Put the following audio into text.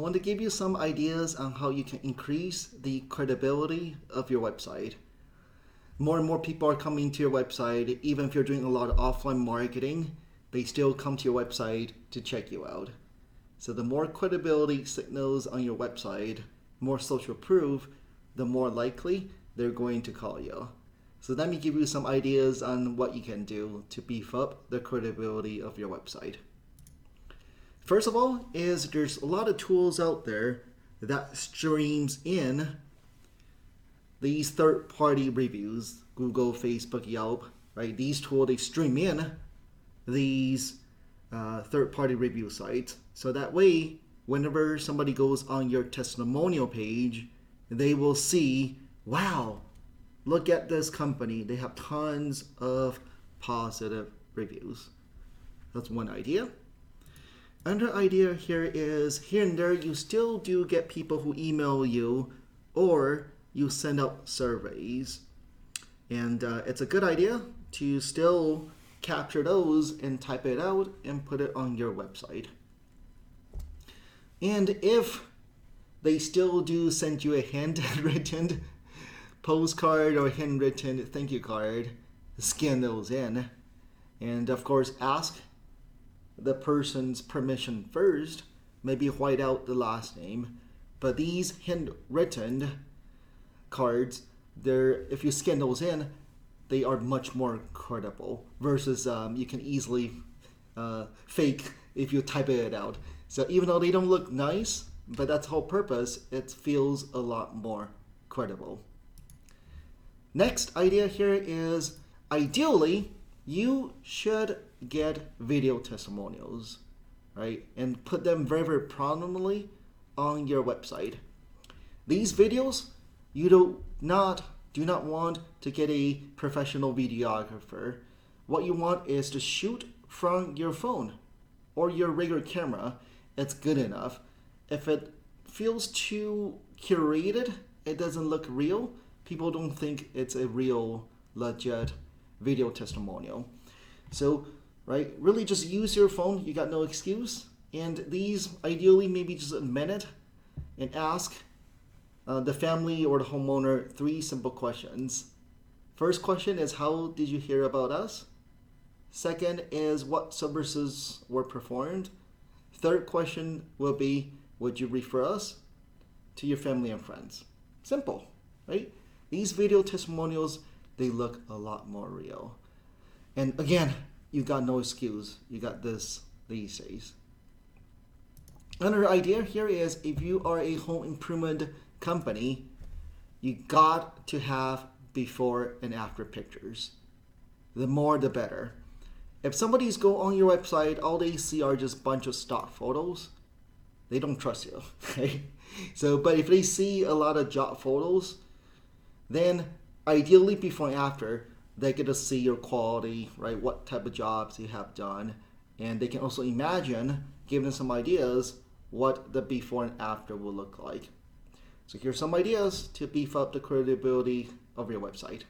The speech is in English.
want to give you some ideas on how you can increase the credibility of your website. More and more people are coming to your website. Even if you're doing a lot of offline marketing, they still come to your website to check you out. So the more credibility signals on your website, more social proof, the more likely they're going to call you. So let me give you some ideas on what you can do to beef up the credibility of your website. First of all, there's a lot of tools out there that streams in these third-party reviews, Google, Facebook, Yelp, right? These tools, they stream in these third-party review sites. So that way, whenever somebody goes on your testimonial page, they will see, wow, look at this company. They have tons of positive reviews. That's one idea. Another idea here is, here and there, you still do get people who email you or you send out surveys. And it's a good idea to still capture those and type it out and put it on your website. And if they still do send you a handwritten postcard or handwritten thank you card, scan those in. And of course, ask the person's permission first, maybe white out the last name. But these handwritten cards, if you scan those in, they are much more credible versus you can easily fake if you type it out. So even though they don't look nice, but that's the whole purpose, it feels a lot more credible. Next idea here is, ideally, you should get video testimonials, right? And put them very, very prominently on your website. These videos, you do not want to get a professional videographer. What you want is to shoot from your phone or your regular camera. It's good enough. If it feels too curated, it doesn't look real, people don't think it's a real, legit video testimonial. So, right, really just use your phone. You got no excuse. And these, ideally, maybe just a minute and ask the family or the homeowner 3 simple questions. First question is, how did you hear about us? Second is, what services were performed? Third question will be, would you refer us to your family and friends? Simple, right? These video testimonials, they look a lot more real. And again, you got no excuse. You got this these days. Another idea here is, if you are a home improvement company, you got to have before and after pictures. The more, the better. If somebody's go on your website, all they see are just a bunch of stock photos, they don't trust you, okay? So, but if they see a lot of job photos, then ideally before and after, they get to see your quality, right? What type of jobs you have done. And they can also imagine, give them some ideas, what the before and after will look like. So here's some ideas to beef up the credibility of your website.